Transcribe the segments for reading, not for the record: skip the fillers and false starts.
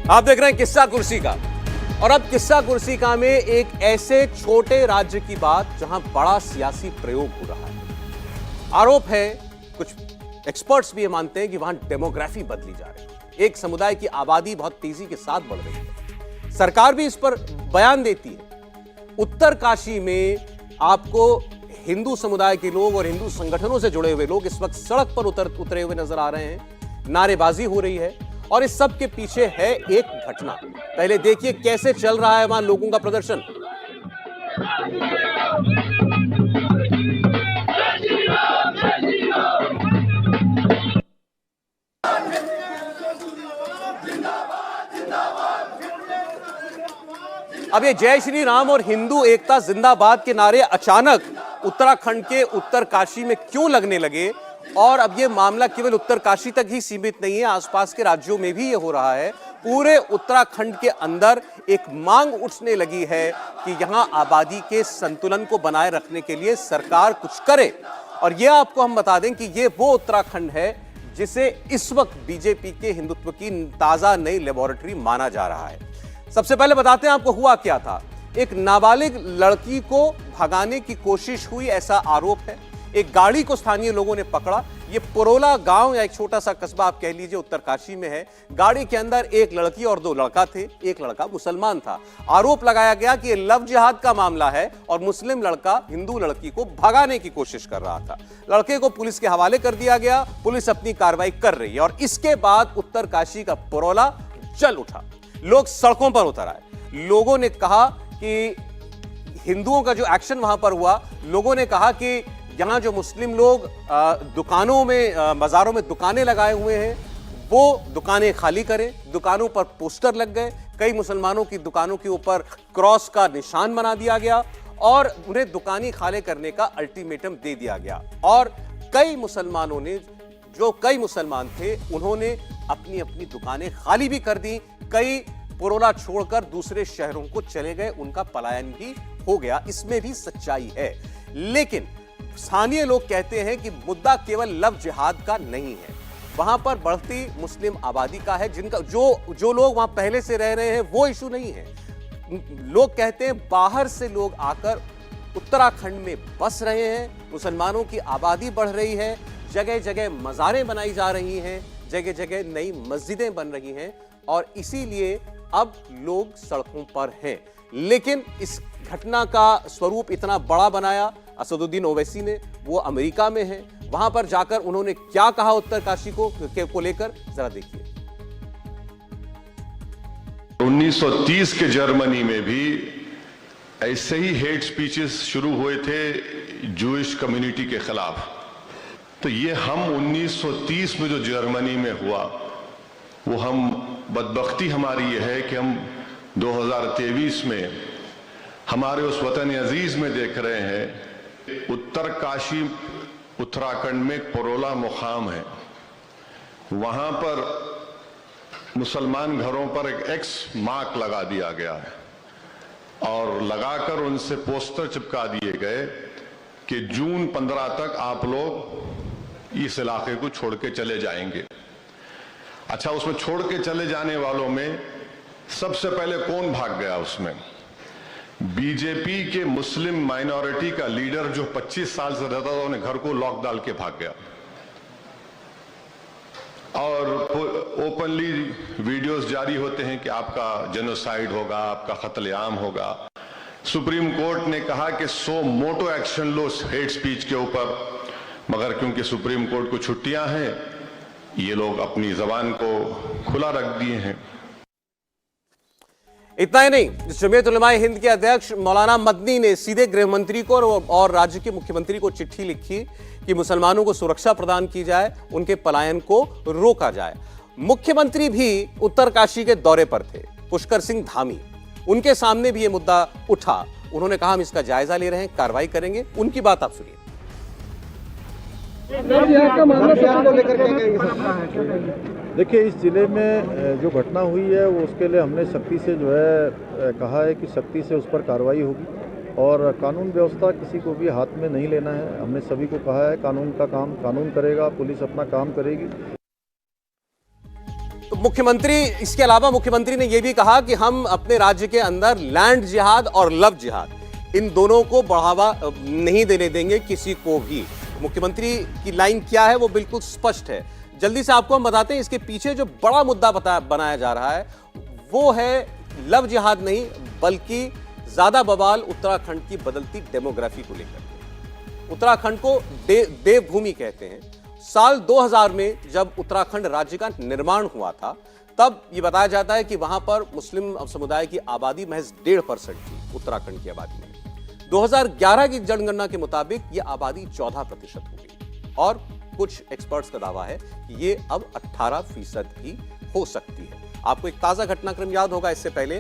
आप देख रहे हैं किस्सा कुर्सी का। और अब किस्सा कुर्सी का में एक ऐसे छोटे राज्य की बात जहां बड़ा सियासी प्रयोग हो रहा है। आरोप है, कुछ एक्सपर्ट्स भी ये मानते हैं कि वहां डेमोग्राफी बदली जा रही है। एक समुदाय की आबादी बहुत तेजी के साथ बढ़ रही है। सरकार भी इस पर बयान देती है। उत्तर काशी में आपको हिंदू समुदाय के लोग और हिंदू संगठनों से जुड़े हुए लोग इस वक्त सड़क पर उतरे हुए नजर आ रहे हैं। नारेबाजी हो रही है और इस सब के पीछे है एक घटना। पहले देखिए कैसे चल रहा है वहां लोगों का प्रदर्शन। अब ये जय श्री राम और हिंदू एकता जिंदाबाद के नारे अचानक उत्तराखंड के उत्तरकाशी में क्यों लगने लगे, और अब ये मामला केवल उत्तरकाशी तक ही सीमित नहीं है, आसपास के राज्यों में भी ये हो रहा है। पूरे उत्तराखंड के अंदर एक मांग उठने लगी है कि यहां आबादी के संतुलन को बनाए रखने के लिए सरकार कुछ करे। और ये आपको हम बता दें कि ये वो उत्तराखंड है जिसे इस वक्त बीजेपी के हिंदुत्व की ताजा नई लेबोरेटरी माना जा रहा है। सबसे पहले बताते हैं आपको हुआ क्या था। एक नाबालिग लड़की को भगाने की कोशिश हुई, ऐसा आरोप है। एक गाड़ी को स्थानीय लोगों ने पकड़ा। ये पुरोला गांव या एक छोटा सा कस्बा आप कह लीजिए उत्तरकाशी में है। गाड़ी के अंदर एक लड़की और 2 लड़का थे। एक लड़का मुसलमान था। आरोप लगाया गया कि ये लव जिहाद का मामला है और मुस्लिम लड़का हिंदू लड़की को भगाने की कोशिश कर रहा था। लड़के को पुलिस के हवाले कर दिया गया। पुलिस अपनी कार्रवाई कर रही है और इसके बाद उत्तरकाशी का पुरोला जल उठा। लोग सड़कों पर उतर आए। लोगों ने कहा कि हिंदुओं का जो एक्शन वहां पर हुआ, लोगों ने कहा कि यहां जो मुस्लिम लोग दुकानों में, बाजारों में दुकानें लगाए हुए हैं, वो दुकानें खाली करें। दुकानों पर पोस्टर लग गए। कई मुसलमानों की दुकानों के ऊपर क्रॉस का निशान बना दिया गया और उन्हें दुकानें खाली करने का अल्टीमेटम दे दिया गया। और कई मुसलमानों ने, जो कई मुसलमान थे, उन्होंने अपनी अपनी दुकानें खाली भी कर दी। कई पुरोला छोड़कर दूसरे शहरों को चले गए। उनका पलायन भी हो गया। इसमें भी सच्चाई है। लेकिन स्थानीय लोग कहते हैं कि मुद्दा केवल लव जिहाद का नहीं है। वहां पर बढ़ती मुस्लिम आबादी का है, जिनका जो लोग वहां पहले से रह रहे हैं वो इशू नहीं है। लोग कहते हैं बाहर से लोग आकर उत्तराखंड में बस रहे हैं। मुसलमानों की आबादी बढ़ रही है। जगह जगह मज़ारें बनाई जा रही हैं। जगह जगह नई मस्जिदें बन रही हैं और इसीलिए अब लोग सड़कों पर हैं। लेकिन इस घटना का स्वरूप इतना बड़ा बनाया असदुद्दीन ओवैसी ने। वो अमेरिका में है। वहां पर जाकर उन्होंने क्या कहा उत्तरकाशी को लेकर, जरा देखिए। 1930 के जर्मनी में भी ऐसे ही हेट स्पीचेस शुरू हुए थे जूइश कम्युनिटी के खिलाफ। तो ये हम 1930 में जो जर्मनी में हुआ, वो हम बदबख्ती हमारी ये है कि हम 2023 में हमारे उस वतन अजीज में देख रहे हैं। उत्तरकाशी उत्तराखंड में पुरोला मुकाम है। वहां पर मुसलमान घरों पर एक एक्स मार्क लगा दिया गया है और लगाकर उनसे पोस्टर चिपका दिए गए कि जून 15 तक आप लोग इस इलाके को छोड़ के चले जाएंगे। अच्छा, उसमें छोड़ के चले जाने वालों में सबसे पहले कौन भाग गया? उसमें बीजेपी के मुस्लिम माइनॉरिटी का लीडर जो 25 साल से रहता था, उन्हें घर को लॉक डाल के भाग गया और ओपनली वीडियोस जारी होते हैं कि आपका जेनोसाइड होगा, आपका कत्लेआम होगा। सुप्रीम कोर्ट ने कहा कि सो मोटो एक्शन लो हेट स्पीच के ऊपर, मगर क्योंकि सुप्रीम कोर्ट को छुट्टियां हैं, ये लोग अपनी जबान को खुला रख दिए हैं। इतना ही नहीं, जमीयत उलमाए हिंद के अध्यक्ष मौलाना मदनी ने सीधे गृह मंत्री को और राज्य के मुख्यमंत्री को चिट्ठी लिखी कि मुसलमानों को सुरक्षा प्रदान की जाए, उनके पलायन को रोका जाए। मुख्यमंत्री भी उत्तरकाशी के दौरे पर थे, पुष्कर सिंह धामी। उनके सामने भी यह मुद्दा उठा। उन्होंने कहा हम इसका जायजा ले रहे हैं, कार्रवाई करेंगे। उनकी बात आप सुनिए। देखिए, इस जिले में जो घटना हुई है वो उसके लिए हमने सख्ती से जो है कहा है कि सख्ती से उस पर कार्रवाई होगी और कानून व्यवस्था किसी को भी हाथ में नहीं लेना है। हमने सभी को कहा है कानून का काम कानून करेगा, पुलिस अपना काम करेगी। तो मुख्यमंत्री, इसके अलावा मुख्यमंत्री ने यह भी कहा कि हम अपने राज्य के अंदर लैंड जिहाद और लव जिहाद इन दोनों को बढ़ावा नहीं देने देंगे किसी को भी। मुख्यमंत्री की लाइन क्या है वो बिल्कुल स्पष्ट है। जल्दी से आपको हम बताते हैं इसके पीछे जो बड़ा मुद्दा बनाया जा रहा है वो है लव जिहाद नहीं, बल्कि ज्यादा बवाल उत्तराखंड की बदलती डेमोग्राफी को लेकर। उत्तराखंड को देवभूमि कहते हैं। साल 2000 में जब उत्तराखंड राज्य का निर्माण हुआ था तब यह बताया जाता है कि वहां पर मुस्लिम समुदाय की आबादी महज 1.5% थी उत्तराखंड की आबादी में। 2011 की जनगणना के मुताबिक यह आबादी 14% हो गई और कुछ एक्सपर्ट्स का दावा है कि ये अब 18% भी हो सकती है। आपको एक ताजा घटनाक्रम याद होगा, इससे पहले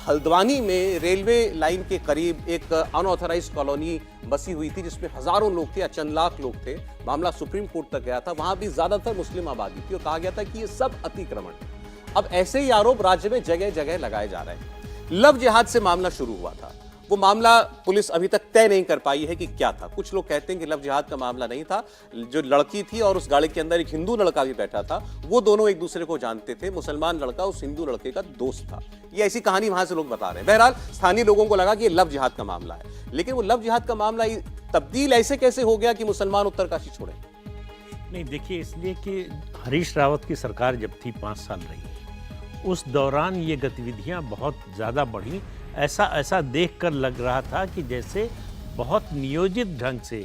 हल्द्वानी में रेलवे लाइन के करीब एक अनऑथराइज्ड कॉलोनी बसी हुई थी जिसमें हजारों लोग थे या चंद लाख लोग थे। मामला सुप्रीम कोर्ट तक गया था। वहां भी ज्यादातर मुस्लिम आबादी थी और कहा गया था कि ये सब अतिक्रमण है। अब ऐसे ही आरोप राज्य में जगह जगह लगाए जा रहे हैं। लव जिहाद से मामला शुरू हुआ था। वो मामला पुलिस अभी तक तय नहीं कर पाई है कि क्या था। कुछ लोग कहते हैं कि लव जिहाद का मामला नहीं था, जो लड़की थी और उस गाड़ी के अंदर एक हिंदू लड़का भी बैठा था, वो दोनों एक दूसरे को जानते थे। मुसलमान लड़का उस हिंदू लड़के का दोस्त था। ये ऐसी कहानी वहां से लोग बता रहे हैं। बहरहाल स्थानीय लोगों को लगा कि ये लव जिहाद का मामला है, लेकिन वो लव जिहाद का मामला तब्दील ऐसे कैसे हो गया कि मुसलमान उत्तरकाशी छोड़े? नहीं, देखिए, इसलिए कि हरीश रावत की सरकार जब थी 5 साल रही, उस दौरान ये गतिविधियां बहुत ज़्यादा बढ़ी। ऐसा देखकर लग रहा था कि जैसे बहुत नियोजित ढंग से,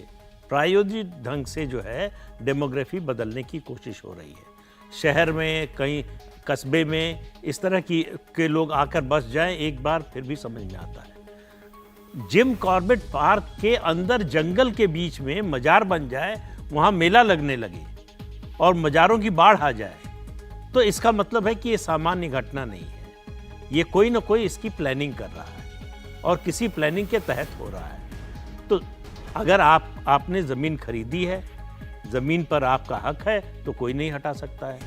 प्रायोजित ढंग से जो है डेमोग्राफी बदलने की कोशिश हो रही है। शहर में, कहीं कस्बे में इस तरह के लोग आकर बस जाएं एक बार, फिर भी समझ में आता है। जिम कॉर्बेट पार्क के अंदर जंगल के बीच में मजार बन जाए, वहाँ मेला लगने लगे और मजारों की बाढ़ आ जाए, तो इसका मतलब है कि ये सामान्य घटना नहीं है। ये कोई ना कोई इसकी प्लानिंग कर रहा है और किसी प्लानिंग के तहत हो रहा है। तो अगर आपने ज़मीन खरीदी है, ज़मीन पर आपका हक है, तो कोई नहीं हटा सकता है।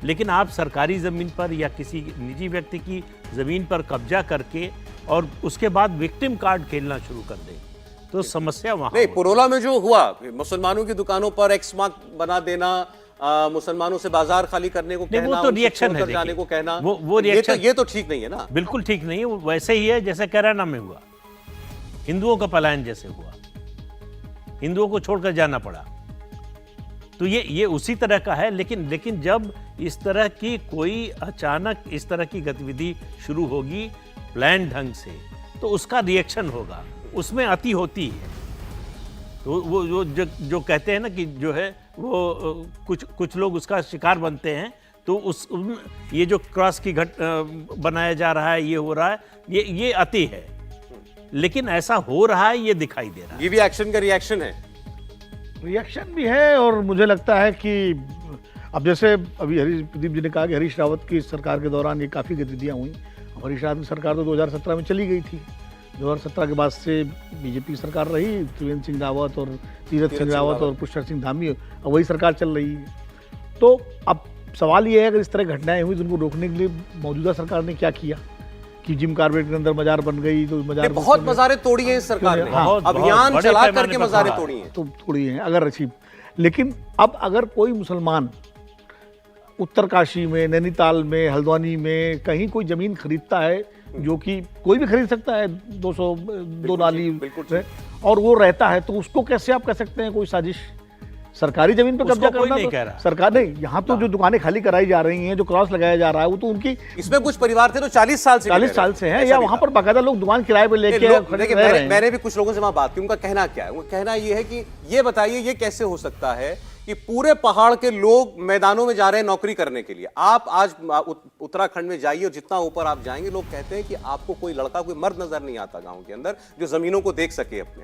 लेकिन आप सरकारी ज़मीन पर या किसी निजी व्यक्ति की ज़मीन पर कब्जा करके और उसके बाद विक्टिम कार्ड खेलना शुरू कर दें, तो समस्या वहाँ नहीं। पुरोला में जो हुआ, मुसलमानों की दुकानों पर एक्स मार्क बना देना, मुसलमानों से बाजार खाली करने को कहना, वो तो रिएक्शन है, जाने को कहना, वो रिएक्शन, ये तो ठीक नहीं है ना। बिल्कुल ठीक नहीं है। वो वैसे ही है जैसे कैराना में हुआ, हिंदुओं का पलायन जैसे हुआ, हिंदुओं को छोड़कर जाना पड़ा। तो ये उसी तरह का है। लेकिन जब इस तरह की कोई अचानक इस तरह की गतिविधि शुरू होगी प्लान ढंग से, तो उसका रिएक्शन होगा, उसमें अति होती है। तो वो जो कहते हैं ना कि जो है वो कुछ लोग उसका शिकार बनते हैं। तो ये जो क्रॉस की बनाया जा रहा है, ये हो रहा है, ये अति है। लेकिन ऐसा हो रहा है, ये दिखाई दे रहा है। ये भी एक्शन का रिएक्शन है। रिएक्शन भी है। और मुझे लगता है कि अब जैसे अभी प्रदीप जी ने कहा कि हरीश रावत की सरकार के दौरान ये काफ़ी गतिविधियाँ हुई। हरीश रावत की सरकार तो 2017 में चली गई थी। 2017 के बाद से बीजेपी की सरकार रही, त्रिवेंद्र सिंह रावत और तीरथ सिंह रावत और पुष्कर सिंह धामी, अब वही सरकार चल रही है। तो अब सवाल ये है, अगर इस तरह घटनाएं हुई तो उनको रोकने के लिए मौजूदा सरकार ने क्या किया कि जिम कॉर्बेट के अंदर मजार बन गई, तो मजार बहुत मजारें तोड़ी हैं इस सरकार ने। हाँ, अभियान चला करके मजारें तोड़ी हैं। तो थोड़ी हैं अगर अच्छी। लेकिन अब अगर कोई मुसलमान उत्तरकाशी में, नैनीताल में, हल्द्वानी में कहीं कोई ज़मीन खरीदता है, जो कि कोई भी खरीद सकता है, 2 नाली में, और वो रहता है, तो उसको कैसे आप कह सकते हैं कोई साजिश? सरकारी जमीन पर कब्जा करना नहीं तो कह रहा। सरकार नहीं। यहाँ तो जो दुकानें खाली कराई जा रही हैं, जो क्रॉस लगाया जा रहा है, वो तो उनकी, इसमें कुछ परिवार थे तो 40 साल से हैं, या वहाँ पर बाकायदा लोग दुकान किराए पे लेके रह रहे हैं। मैंने भी कुछ लोगों से वहां बात की। उनका कहना क्या है? उनका कहना ये है कि ये बताइए, ये कैसे हो सकता है कि पूरे पहाड़ के लोग मैदानों में जा रहे हैं नौकरी करने के लिए। आप आज उत्तराखंड में जाइए और जितना ऊपर आप जाएंगे, लोग कहते हैं कि आपको कोई लड़का, कोई मर्द नजर नहीं आता गांव के अंदर जो जमीनों को देख सके, अपने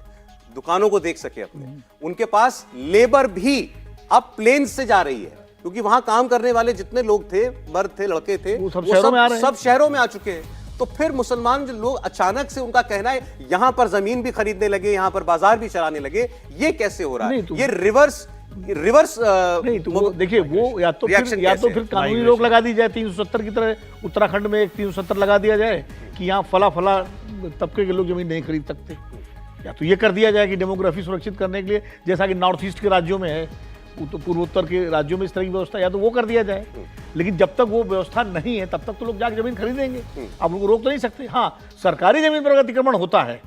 दुकानों को देख सके अपने। उनके पास लेबर भी अब प्लेन से जा रही है, क्योंकि वहां काम करने वाले जितने लोग थे, मर्द थे, लड़के थे, वो सब शहरों में आ चुके हैं। तो फिर मुसलमान जो लोग अचानक से, उनका कहना है यहां पर जमीन भी खरीदने लगे, यहां पर बाजार भी चलाने लगे। ये कैसे हो रहा है? ये रिवर्स नहीं। तो देखिए, वो या तो फिर कानूनी रोक लगा दी जाए 370 की तरह। उत्तराखंड में एक 370 लगा दिया जाए कि यहाँ फला तबके के लोग जमीन नहीं खरीद सकते। या तो ये कर दिया जाए कि डेमोग्राफी सुरक्षित करने के लिए, जैसा कि नॉर्थ ईस्ट के राज्यों में है, पूर्वोत्तर के राज्यों में इस तरह की व्यवस्था, या तो वो कर दिया जाए। लेकिन जब तक वो व्यवस्था नहीं है तब तक तो लोग जाके जमीन खरीदेंगे, आप उनको रोक तो नहीं सकते। हाँ, सरकारी जमीन पर अगर अतिक्रमण होता है,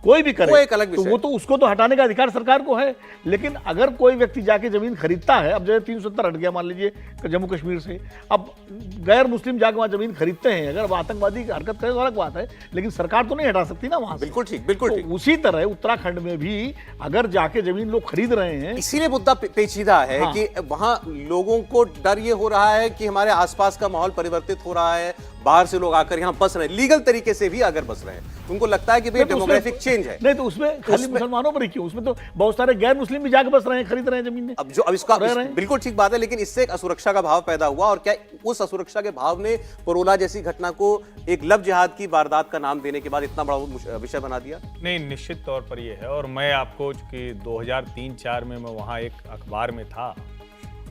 कोई भी करे, वो एक अलग तो विषय वो तो उसको तो हटाने का अधिकार सरकार को है। लेकिन अगर कोई व्यक्ति जाके जमीन खरीदता है, अब जैसे 370 हट गया मान लीजिए जम्मू कश्मीर से, अब गैर मुस्लिम जाके वहाँ जमीन खरीदते हैं, अगर वो आतंकवादी की हरकत करे तो अलग बात है, लेकिन सरकार तो नहीं हटा सकती ना वहाँ से। बिल्कुल ठीक, बिल्कुल ठीक। तो उसी तरह उत्तराखंड में भी अगर जाके जमीन लोग खरीद रहे हैं, इसीलिए मुद्दा पेचीदा है हाँ। कि वहां लोगों को डर ये हो रहा है कि हमारे आसपास का माहौल परिवर्तित हो रहा है, बाहर से लोग आकर यहाँ बस रहे हैं, लीगल तरीके से भी अगर बस रहे हैं, उनको लगता है कि भाई डेमोग्राफिक चेंज है। नहीं तो उसमें खाली मुसलमानों पर ही क्यों, उसमें तो बहुत सारे गैर मुस्लिम भी जाके बस रहे हैं, खरीद रहे हैं जमीन। अब इसका बिल्कुल ठीक बात है, लेकिन इससे एक असुरक्षा का भाव पैदा हुआ, और क्या उस असुरक्षा के भाव ने परोला जैसी घटना को एक लव जिहाद की वारदात का नाम देने के बाद इतना बड़ा विषय बना दिया? नहीं, निश्चित तौर पर ये है। और मैं आपको कि 2003-04 में मैं वहाँ एक अखबार में था,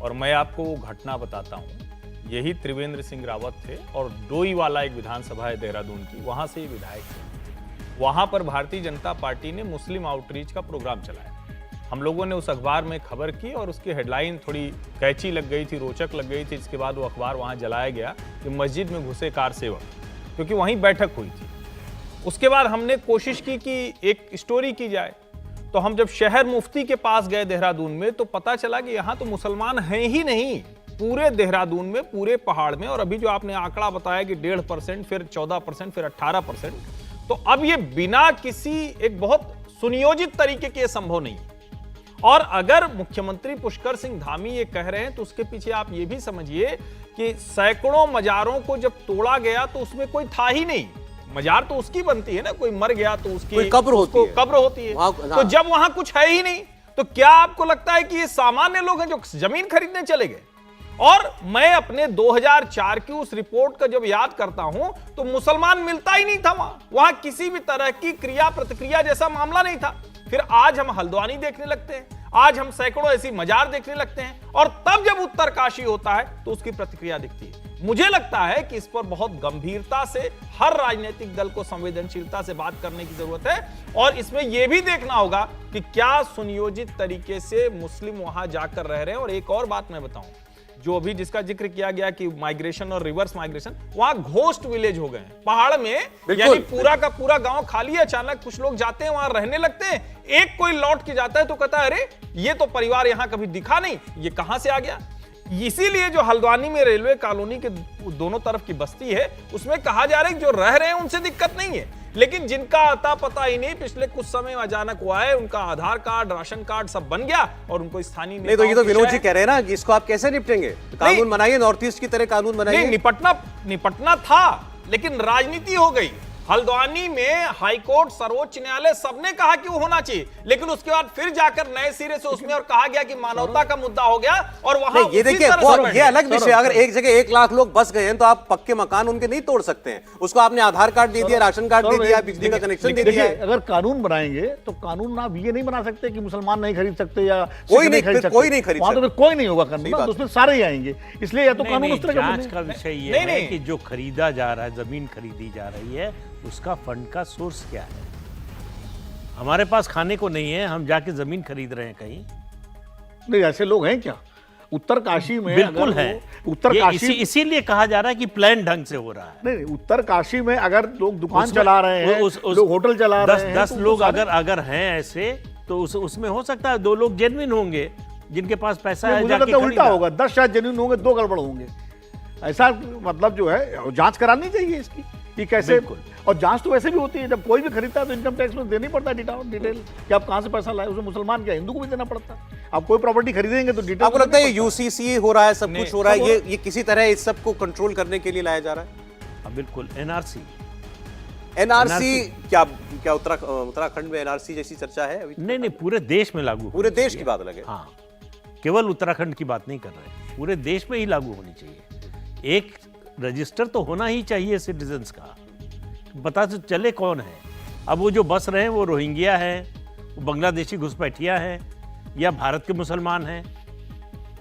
और मैं आपको वो घटना बताता हूँ। यही त्रिवेंद्र सिंह रावत थे, और डोईवाला एक विधानसभा है देहरादून की, वहाँ से ये विधायक थे। वहाँ पर भारतीय जनता पार्टी ने मुस्लिम आउटरीच का प्रोग्राम चलाया। हम लोगों ने उस अखबार में खबर की, और उसकी हेडलाइन थोड़ी कैची लग गई थी, रोचक लग गई थी। इसके बाद वो अखबार वहाँ जलाया गया कि मस्जिद में घुसे कार सेवक, क्योंकि वहीं बैठक हुई थी। उसके बाद हमने कोशिश की कि एक स्टोरी की जाए, तो हम जब शहर मुफ्ती के पास गए देहरादून में, तो पता चला कि यहाँ तो मुसलमान हैं ही नहीं पूरे देहरादून में, पूरे पहाड़ में। और अभी जो आपने आंकड़ा बताया कि 1.5%, फिर 14%, फिर 18%, तो अब ये बिना किसी एक बहुत सुनियोजित तरीके के संभव नहीं है। और अगर मुख्यमंत्री पुष्कर सिंह धामी ये कह रहे हैं, तो उसके पीछे आप ये भी समझिए कि सैकड़ों मजारों को जब तोड़ा गया तो उसमें कोई था ही नहीं। मजार तो उसकी बनती है ना, कोई मर गया तो उसकी कब्र होती है, कब्र होती है। तो जब वहां कुछ है ही नहीं, तो क्या आपको लगता है कि ये सामान्य लोग हैं जो जमीन खरीदने चले गए? और मैं अपने 2004 की उस रिपोर्ट का जब याद करता हूं, तो मुसलमान मिलता ही नहीं था वहां किसी भी तरह की क्रिया प्रतिक्रिया जैसा मामला नहीं था। फिर आज हम हल्द्वानी देखने लगते हैं, आज हम सैकड़ों ऐसी मजार देखने लगते हैं, और तब जब उत्तरकाशी होता है तो उसकी प्रतिक्रिया दिखती है। मुझे लगता है कि इस पर बहुत गंभीरता से हर राजनीतिक दल को संवेदनशीलता से बात करने की जरूरत है, और इसमें यह भी देखना होगा कि क्या सुनियोजित तरीके से मुस्लिम वहां जाकर रह रहे हैं। और एक और बात मैं बताऊं, जो अभी जिसका जिक्र किया गया कि माइग्रेशन और रिवर्स माइग्रेशन, वहां घोस्ट विलेज हो गए हैं पहाड़ में, यानी पूरा का पूरा गांव खाली है। अचानक कुछ लोग जाते हैं वहां रहने लगते हैं, एक कोई लौट के जाता है तो कहता है अरे ये तो परिवार यहां कभी दिखा नहीं, ये कहां से आ गया। इसीलिए जो हल्द्वानी में रेलवे कॉलोनी के दोनों तरफ की बस्ती है, उसमें कहा जा रहा है कि जो रह रहे हैं उनसे दिक्कत नहीं है, लेकिन जिनका अता पता ही नहीं, पिछले कुछ समय अचानक हुआ है, उनका आधार कार्ड, राशन कार्ड सब बन गया, और उनको स्थानीय नहीं। तो ये तो विनोद जी कह रहे हैं ना कि इसको आप कैसे निपटेंगे? कानून बनाइए, नॉर्थ ईस्ट की तरह कानून बनाइए। निपटना था, लेकिन राजनीति हो गई। हल्द्वानी में हाईकोर्ट, सर्वोच्च न्यायालय सबने कहा कि वो होना चाहिए, लेकिन उसके बाद फिर जाकर नए सिरे से उसमें और कहा गया कि मानवता का मुद्दा हो गया, और वहां ये देखिए ये अलग विषय। अगर एक जगह 1 लाख लोग बस गए हैं तो आप पक्के मकान उनके नहीं तोड़ सकते हैं। उसको आपने आधार कार्ड दे दिया, राशन कार्ड दे दिया, बिजली का कनेक्शन दे दिया। अगर कानून बनाएंगे तो कानून आप ये नहीं बना सकते कि मुसलमान नहीं खरीद सकते या कोई नहीं खरीद सकते, वहां तो फिर कोई नहीं होगा कानून, तो उसमें सारे ही आएंगे। इसलिए या तो कानून उस तरह जांच का विषय ये है कि जो खरीदा जा रहा है, जमीन खरीदी जा रही है, उसका फंड का सोर्स क्या है। हमारे पास खाने को नहीं है, हम जाके जमीन खरीद रहे हैं कहीं। नहीं, ऐसे लोग हैं क्या उत्तरकाशी में? बिल्कुल है। उत्तरकाशी इसीलिए कहा जा रहा है कि प्लान ढंग से हो रहा है। नहीं, उत्तरकाशी में अगर लोग दुकान चला रहे हैं, लोग होटल चला रहे हैं, 10 लोग अगर हैं ऐसे, तो उसमें हो सकता है 2 लोग जेन्युइन होंगे जिनके पास पैसा है। मुझे लगता है उल्टा होगा, 10 शायद जेन्युइन होंगे, 2 गड़बड़ होंगे। ऐसा मतलब जो है जांच करानी चाहिए इसकी कि कैसे। और जांच तो वैसे भी होती है, जब कोई भी खरीदता है तो इनकम टैक्स में देनी पड़ता है डिटेल कि आप कहां से पैसा लाए। उसमें मुसलमान क्या हिंदू को भी देना पड़ता है। आप कोई प्रॉपर्टी खरीदेंगे तो डिटेल। आपको लगता है यूसीसी हो रहा है, सब कुछ हो रहा है, ये किसी तरह इस सब को कंट्रोल करने के लिए लाया जा रहा है? बिल्कुल। एनआरसी क्या उत्तराखंड में एनआरसी जैसी चर्चा है अभी? नहीं, पूरे देश में लागू, पूरे देश की बात अलग है। हाँ, केवल उत्तराखंड की बात नहीं कर रहे, पूरे देश में ही लागू होनी चाहिए। एक रजिस्टर तो होना ही चाहिए सिटीजन्स का, पता तो चले कौन है। अब वो जो बस रहे हैं वो रोहिंग्या है, वो बांग्लादेशी घुसपैठिया है, या भारत के मुसलमान हैं,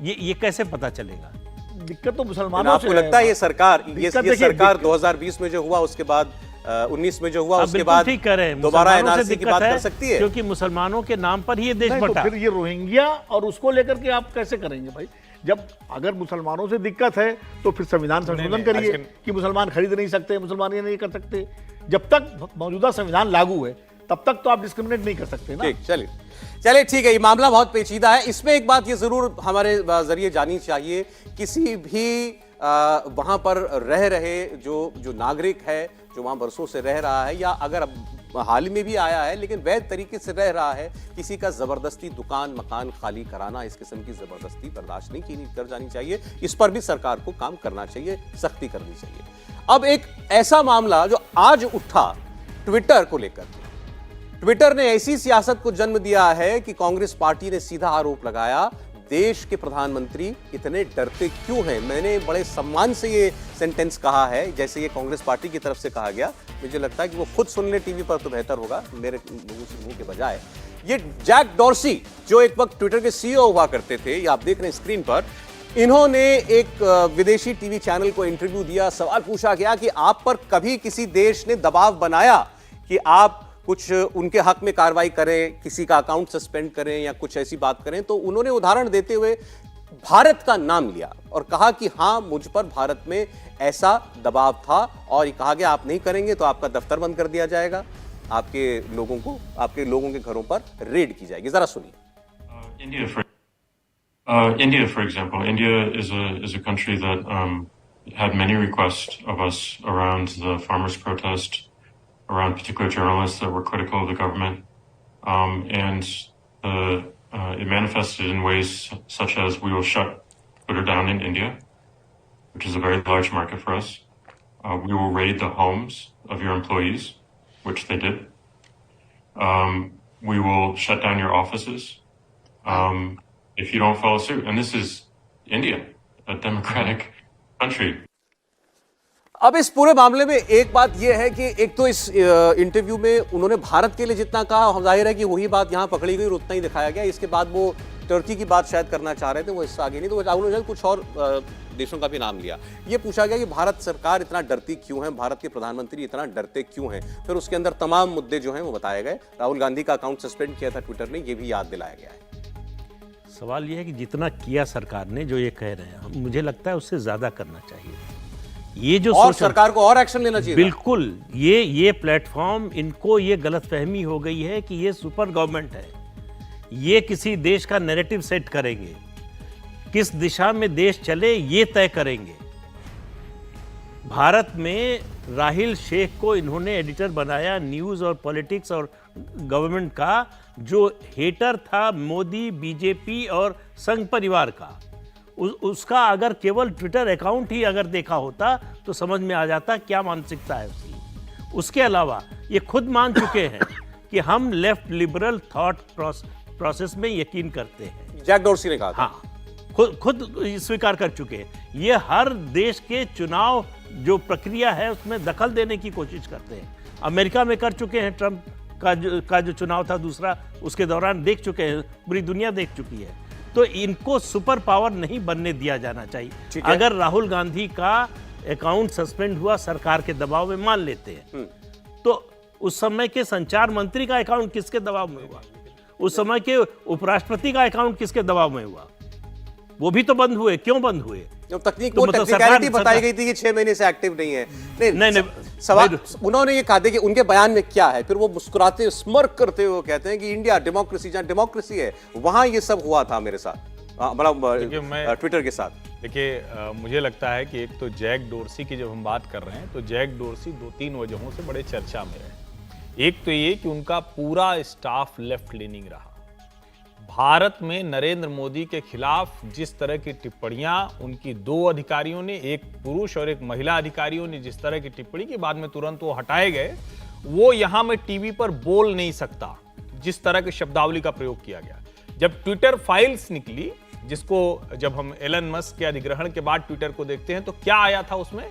ये कैसे पता चलेगा? दिक्कत तो मुसलमानों से आपको लगता है ये सरकार 2020 में जो हुआ उसके बाद 19 में जो हुआ आप उसके बिल्कुल बाद ठीक कह रहे हैं, दोबारा मुसलमानों से एनआरसी की दिक्कत बात है, कर सकती है? क्योंकि मुसलमानों के नाम पर ही ये देश नहीं, तो बटा। फिर ये रोहिंग्या और उसको लेकर के आप कैसे करेंगे भाई? जब अगर मुसलमानों से दिक्कत है तो फिर संविधान संशोधन नहीं, करिए आजकल- कि मुसलमान खरीद नहीं सकते, मुसलमान ये नहीं कर सकते। जब तक मौजूदा संविधान लागू है तब तक तो आप डिस्क्रिमिनेट नहीं कर सकते ना। ठीक, चलिए चलिए ठीक है, ये मामला बहुत पेचीदा है। इसमें एक बात ये जरूर हमारे जरिए जानी चाहिए, किसी भी वहां पर रह रहे जो नागरिक है, जो वहां बरसों से रह रहा है, या अगर अब हाल में भी आया है लेकिन वैध तरीके से रह रहा है, किसी का जबरदस्ती दुकान मकान खाली कराना, इस किस्म की जबरदस्ती बर्दाश्त नहीं कर जानी चाहिए। इस पर भी सरकार को काम करना चाहिए, सख्ती करनी चाहिए। अब एक ऐसा मामला जो आज उठा ट्विटर को लेकर, ट्विटर ने ऐसी सियासत को जन्म दिया है कि कांग्रेस पार्टी ने सीधा आरोप लगाया, देश के प्रधानमंत्री इतने डरते क्यों हैं। मैंने बड़े सम्मान से ये सेंटेंस कहा है, जैसे ये कांग्रेस पार्टी की तरफ से कहा गया। मुझे लगता है कि वो खुद सुन ले टीवी पर तो बेहतर होगा मेरे मुंह के बजाय। ये जैक डॉर्सी जो एक वक्त ट्विटर के सीईओ हुआ करते थे, ये आप देख रहे हैं स्क्रीन पर, इन्होंने एक विदेशी टीवी चैनल को इंटरव्यू दिया। सवाल पूछा गया कि आप पर कभी किसी देश ने दबाव बनाया कि आप कुछ उनके हक में कार्रवाई करें, किसी का अकाउंट सस्पेंड करें या कुछ ऐसी बात करें? तो उन्होंने उदाहरण देते हुए भारत का नाम लिया और कहा कि हां, मुझ पर भारत में ऐसा दबाव था और ये कहा गया आप नहीं करेंगे तो आपका दफ्तर बंद कर दिया जाएगा, आपके लोगों के घरों पर रेड की जाएगी। जरा सुनिए। India, for example, India is a country that had many requests of us around the farmers' protest, around particular journalists that were critical of the government, and it manifested in ways such as we will shut Twitter down in India, which is a very large market for us. We will raid the homes of your employees, which they did. We will shut down your offices if you don't follow suit. And this is India, a democratic country. अब इस पूरे मामले में एक बात यह है कि एक तो इस इंटरव्यू में उन्होंने भारत के लिए जितना कहा, जाहिर है कि वही बात यहां पकड़ी गई और उतना ही दिखाया गया। इसके बाद वो तुर्की की बात शायद करना चाह रहे थे, वो हिस्सा आगे नहीं, तो उन्होंने कुछ और देशों का भी नाम लिया। ये पूछा गया कि भारत सरकार इतना डरती क्यों है, भारत के प्रधानमंत्री इतना डरते क्यों हैं। फिर उसके अंदर तमाम मुद्दे जो हैं वो बताए गए। राहुल गांधी का अकाउंट सस्पेंड किया था ट्विटर ने, ये भी याद दिलाया गया है। सवाल यह है कि जितना किया सरकार ने, जो ये कह रहे हैं, मुझे लगता है उससे ज्यादा करना चाहिए। ये जो और सरकार को और एक्शन लेना चाहिए। बिल्कुल, ये प्लेटफॉर्म, इनको ये गलतफहमी हो गई है कि ये सुपर गवर्नमेंट है, ये किसी देश का नैरेटिव सेट करेंगे, किस दिशा में देश चले ये तय करेंगे। भारत में राहिल शेख को इन्होंने एडिटर बनाया न्यूज़ और पॉलिटिक्स और गवर्नमेंट का, जो हेटर था मोदी, बीजेपी और संघ परिवार का। उसका अगर केवल ट्विटर अकाउंट ही अगर देखा होता तो समझ में आ जाता क्या मानसिकता है उसकी। उसके अलावा ये खुद मान चुके हैं कि हम लेफ्ट लिबरल थॉट प्रोसेस में यकीन करते हैं। जैक डॉर्सी ने कहा था। हाँ, खुद स्वीकार कर चुके हैं। ये हर देश के चुनाव जो प्रक्रिया है उसमें दखल देने की कोशिश करते हैं। अमेरिका में कर चुके हैं, ट्रंप का जो चुनाव था दूसरा, उसके दौरान देख चुके हैं, पूरी दुनिया देख चुकी है। तो इनको सुपर पावर नहीं बनने दिया जाना चाहिए। अगर राहुल गांधी का अकाउंट सस्पेंड हुआ सरकार के दबाव में, मान लेते हैं, तो उस समय के संचार मंत्री का अकाउंट किसके दबाव में हुआ? उस समय के उपराष्ट्रपति का अकाउंट किसके दबाव में हुआ? वो भी तो बंद हुए। क्यों बंद हुए? तकनीक तो वो मतलब टेक्निकलिटी बताई गई थी कि 6 महीने से एक्टिव नहीं है। नहीं, सवाल उन्होंने ये कहा था कि उनके बयान में क्या है, फिर वो मुस्कुराते स्मर्क करते हुए कहते हैं कि इंडिया डेमोक्रेसी, जहां डेमोक्रेसी है वहां ये सब हुआ था मेरे साथ, मतलब ट्विटर के साथ। देखिए, मुझे लगता है कि एक तो जैक डोर्सी की जब हम बात कर रहे हैं तो जैक डोर्सी 2-3 वजहों से बड़े चर्चा में रहे। एक तो ये कि उनका पूरा स्टाफ लेफ्ट लीनिंग रहा। भारत में नरेंद्र मोदी के खिलाफ जिस तरह की टिप्पणियां उनकी 2 अधिकारियों ने, एक पुरुष और एक महिला अधिकारियों ने जिस तरह की टिप्पणी की, बाद में तुरंत वो हटाए गए, वो यहां मैं टीवी पर बोल नहीं सकता जिस तरह की शब्दावली का प्रयोग किया गया। जब ट्विटर फाइल्स निकली, जिसको जब हम एलन मस्क के अधिग्रहण के बाद ट्विटर को देखते हैं तो क्या आया था उसमें,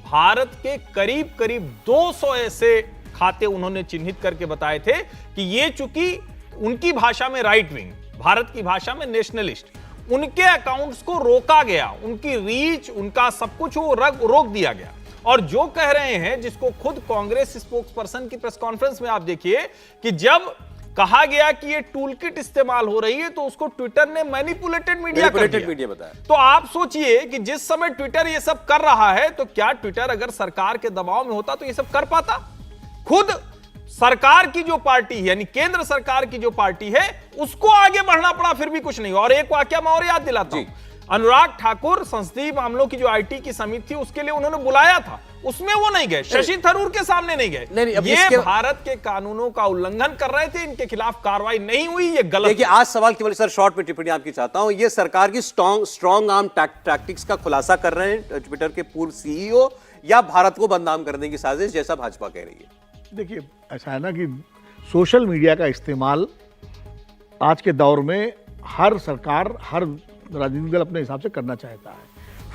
भारत के करीब करीब 200 ऐसे खाते उन्होंने चिन्हित करके बताए थे कि ये चूंकि उनकी भाषा में राइट विंग, भारत की भाषा में नेशनलिस्ट, उनके अकाउंट्स को रोका गया, उनकी रीच, उनका सब कुछ वो रोक दिया गया। और जो कह रहे हैं, जिसको खुद कांग्रेस स्पोक्स पर्सन की प्रेस कॉन्फ्रेंस में आप देखिए कि जब कहा गया कि ये टूल किट इस्तेमाल हो रही है तो उसको ट्विटर ने मैनिपुलेटेड मीडिया बताया। तो आप सोचिए कि जिस समय ट्विटर ये सब कर रहा है तो क्या ट्विटर अगर सरकार के दबाव में होता तो ये सब कर पाता? खुद सरकार की जो पार्टी है, यानी केंद्र सरकार की जो पार्टी है, उसको आगे बढ़ना पड़ा, फिर भी कुछ नहीं। और एक वाकया मैं और याद दिलाता हूं, अनुराग ठाकुर संसदीय मामलों की जो आईटी की समिति थी उसके लिए उन्होंने बुलाया था, उसमें वो नहीं गए, शशि थरूर के सामने नहीं गए। ये भारत के कानूनों का उल्लंघन कर रहे थे, इनके खिलाफ कार्रवाई नहीं हुई, ये गलत। देखिए, आज सवाल केवल सर शॉर्ट में टिप्पणी आपकी चाहता हूं, ये सरकार की स्ट्रॉन्ग आर्म टैक्टिक्स का खुलासा कर रहे हैं ट्विटर के पूर्व सीईओ, या भारत को बदनाम करने की साजिश, जैसा भाजपा कह रही है? देखिए, ऐसा है ना कि सोशल मीडिया का इस्तेमाल आज के दौर में हर सरकार, हर राजनीतिक दल अपने हिसाब से करना चाहता है।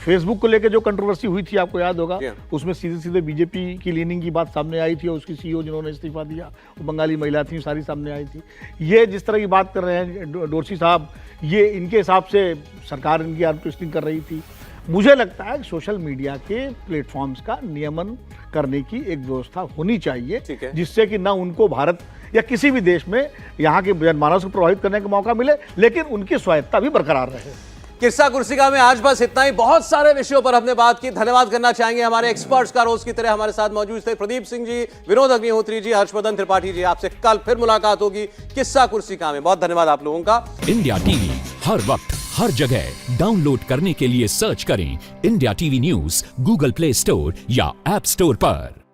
फेसबुक को लेकर जो कंट्रोवर्सी हुई थी, आपको याद होगा, उसमें सीधे सीधे बीजेपी की लीनिंग की बात सामने आई थी और उसकी सीईओ जिन्होंने इस्तीफा दिया वो बंगाली महिला थी, सारी सामने आई थी। ये जिस तरह की बात कर रहे हैं डोरसी साहब, ये इनके हिसाब से सरकार इनकी आर्म ट्विस्टिंग कर रही थी। मुझे लगता है कि सोशल मीडिया के प्लेटफॉर्म्स का नियमन करने की एक व्यवस्था होनी चाहिए, जिससे कि ना उनको भारत या किसी भी देश में यहाँ के जनमानस को प्रभावित करने का मौका मिले, लेकिन उनकी स्वायत्ता भी बरकरार रहे। किस्सा कुर्सिका में आज बस इतना ही। बहुत सारे विषयों पर हमने बात की। धन्यवाद करना चाहेंगे हमारे एक्सपर्ट्स का, रोज की तरह हमारे साथ मौजूद थे प्रदीप सिंह जी, विनोद अग्निहोत्री जी, हर्षवर्धन त्रिपाठी जी। आपसे कल फिर मुलाकात होगी किस्सा कुर्सिका में। बहुत धन्यवाद आप लोगों का। इंडिया टीवी हर वक्त हर जगह डाउनलोड करने के लिए सर्च करें India TV news Google play store या ऐप स्टोर पर।